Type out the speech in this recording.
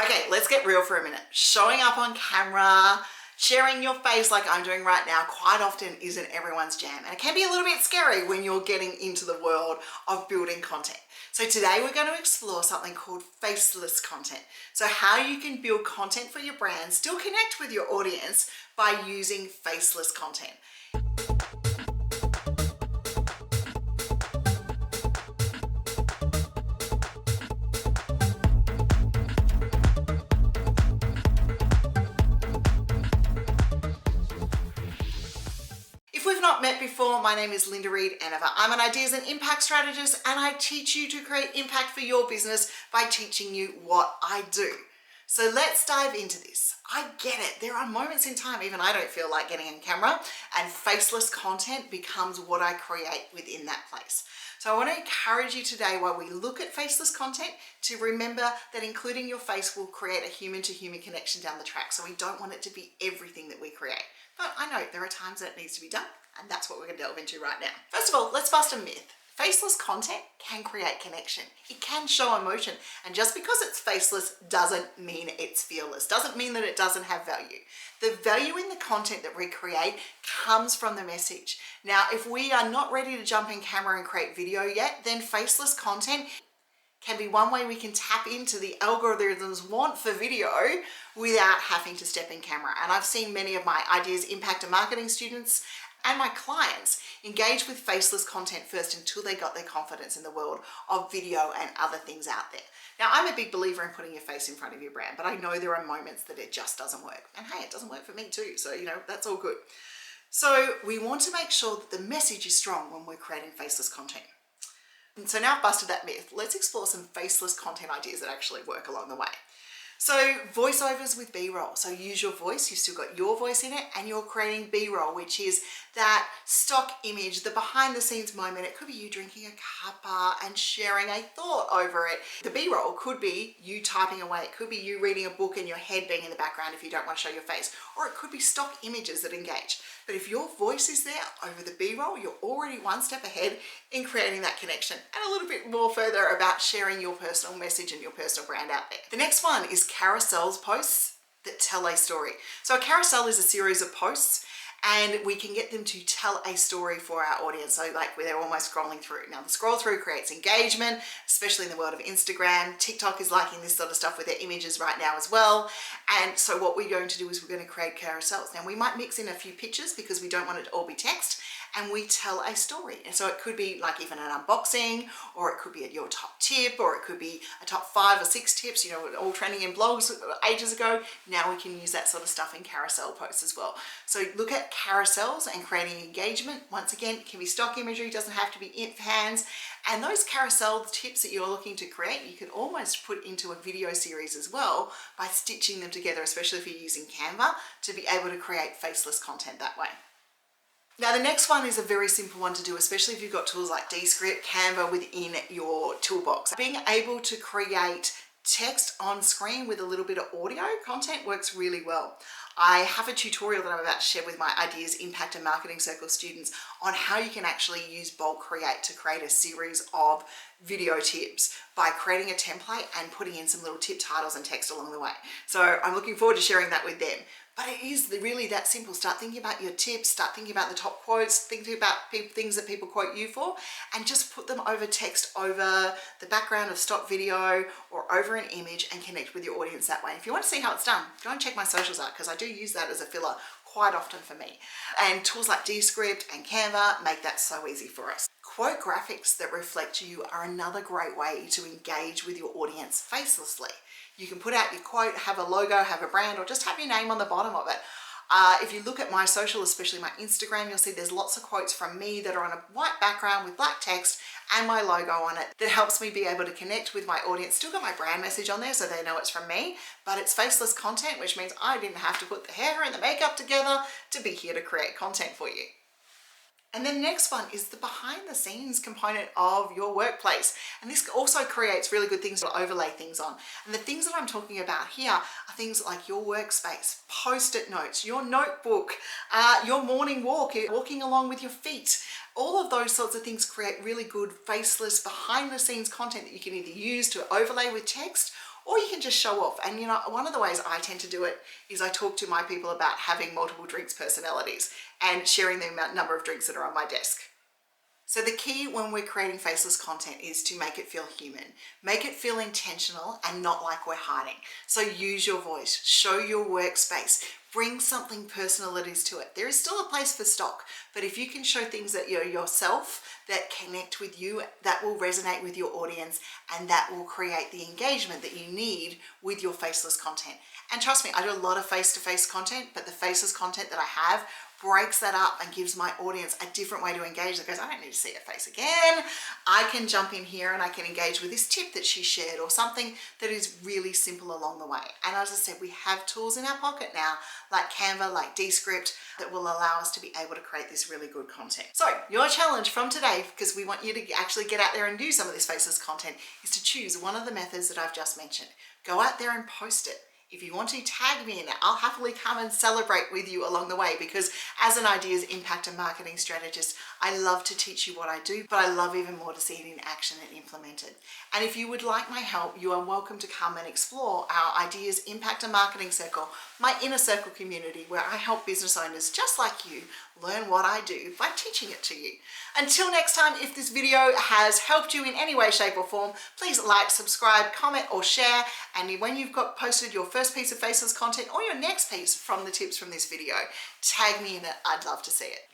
Okay, let's get real for a minute. Showing up on camera, sharing your face like I'm doing right now quite often isn't everyone's jam. And it can be a little bit scary when you're getting into the world of building content. So today we're going to explore something called faceless content. So how you can build content for your brand, still connect with your audience by using faceless content. If we've not met before, my name is Reed-Enever. I'm an ideas and impact strategist, and I teach you to create impact for your business by teaching you what I do. So let's dive into this. I get it. There are moments in time, even I don't feel like getting on camera, and faceless content becomes what I create within that place. So I want to encourage you today, while we look at faceless content, to remember that including your face will create a human-to-human connection down the track. So we don't want it to be everything that we create. But I know there are times that it needs to be done, and that's what we're going to delve into right now. First of all, let's bust a myth. Faceless content can create connection. It can show emotion. And just because it's faceless doesn't mean it's fearless. Doesn't mean that it doesn't have value. The value in the content that we create comes from the message. Now, if we are not ready to jump in camera and create video yet, then faceless content can be one way we can tap into the algorithms want for video without having to step in camera. And I've seen many of my ideas, impact and marketing students and my clients engage with faceless content first until they got their confidence in the world of video and other things out there. Now, I'm a big believer in putting your face in front of your brand, but I know there are moments that it just doesn't work. And hey, it doesn't work for me too. So, that's all good. So we want to make sure that the message is strong when we're creating faceless content. And so now I've busted that myth, let's explore some faceless content ideas that actually work along the way. So voiceovers with B-roll. So use your voice, you've still got your voice in it, and you're creating B-roll, which is that stock image, the behind the scenes moment. It could be you drinking a cuppa and sharing a thought over it. The B-roll could be you typing away. It could be you reading a book and your head being in the background if you don't want to show your face. Or it could be stock images that engage. But if your voice is there over the B-roll, you're already one step ahead in creating that connection and a little bit more further about sharing your personal message and your personal brand out there. The next one is carousels posts that tell a story. So a carousel is a series of posts, and we can get them to tell a story for our audience. So like where they're almost scrolling through. Now the scroll through creates engagement, especially in the world of Instagram. TikTok is liking this sort of stuff with their images right now as well. And so what we're going to do is we're going to create carousels. Now we might mix in a few pictures because we don't want it to all be text, and we tell a story. And so it could be like even an unboxing, or it could be your top tip, or it could be a top 5 or 6 tips, all trending in blogs ages ago. Now we can use that sort of stuff in carousel posts as well. So look at carousels and creating engagement. Once again, it can be stock imagery, doesn't have to be in hands. And those carousel tips that you're looking to create, you can almost put into a video series as well by stitching them together, especially if you're using Canva, to be able to create faceless content that way. Now the next one is a very simple one to do, especially if you've got tools like Descript, Canva within your toolbox. Being able to create text on screen with a little bit of audio content works really well. I have a tutorial that I'm about to share with my Ideas, Impact and Marketing Circle students on how you can actually use Bulk Create to create a series of video tips by creating a template and putting in some little tip titles and text along the way. So I'm looking forward to sharing that with them. But it is really that simple. Start thinking about your tips, start thinking about the top quotes, thinking about things that people quote you for, and just put them over text, over the background of stock video or over an image, and connect with your audience that way. If you want to see how it's done, go and check my socials out, because I do use that as a filler quite often for me. And tools like Descript and Canva make that so easy for us. Quote graphics that reflect you are another great way to engage with your audience facelessly. You can put out your quote, have a logo, have a brand, or just have your name on the bottom of it. If you look at my social, especially my Instagram, you'll see there's lots of quotes from me that are on a white background with black text and my logo on it that helps me be able to connect with my audience. Still got my brand message on there so they know it's from me, but it's faceless content, which means I didn't have to put the hair and the makeup together to be here to create content for you. And then the next one is the behind the scenes component of your workplace. And this also creates really good things to overlay things on. And the things that I'm talking about here are things like your workspace, post-it notes, your notebook, your morning walk, walking along with your feet. All of those sorts of things create really good faceless behind the scenes content that you can either use to overlay with text or you can just show off. And you know, one of the ways I tend to do it is I talk to my people about having multiple drinks personalities and sharing the number of drinks that are on my desk. So the key when we're creating faceless content is to make it feel human, make it feel intentional and not like we're hiding. So use your voice, show your workspace, bring something personalities to it. There is still a place for stock, but if you can show things that you're yourself, that connect with you, that will resonate with your audience, and that will create the engagement that you need with your faceless content. And trust me, I do a lot of face-to-face content, but the faceless content that I have breaks that up and gives my audience a different way to engage. That goes, I don't need to see her face again. I can jump in here and I can engage with this tip that she shared or something that is really simple along the way. And as I said, we have tools in our pocket now, like Canva, like Descript, that will allow us to be able to create this really good content. So your challenge from today, because we want you to actually get out there and do some of this faceless content, is to choose one of the methods that I've just mentioned. Go out there and post it. If you want to tag me in it, I'll happily come and celebrate with you along the way, because as an ideas, impact and marketing strategist, I love to teach you what I do, but I love even more to see it in action and implemented. And if you would like my help, you are welcome to come and explore our ideas, impact and marketing circle, my inner circle community, where I help business owners just like you learn what I do by teaching it to you. Until next time, if this video has helped you in any way, shape or form, please like, subscribe, comment or share. And when you've got posted your first piece of faceless content or your next piece from the tips from this video, tag me in it. I'd love to see it.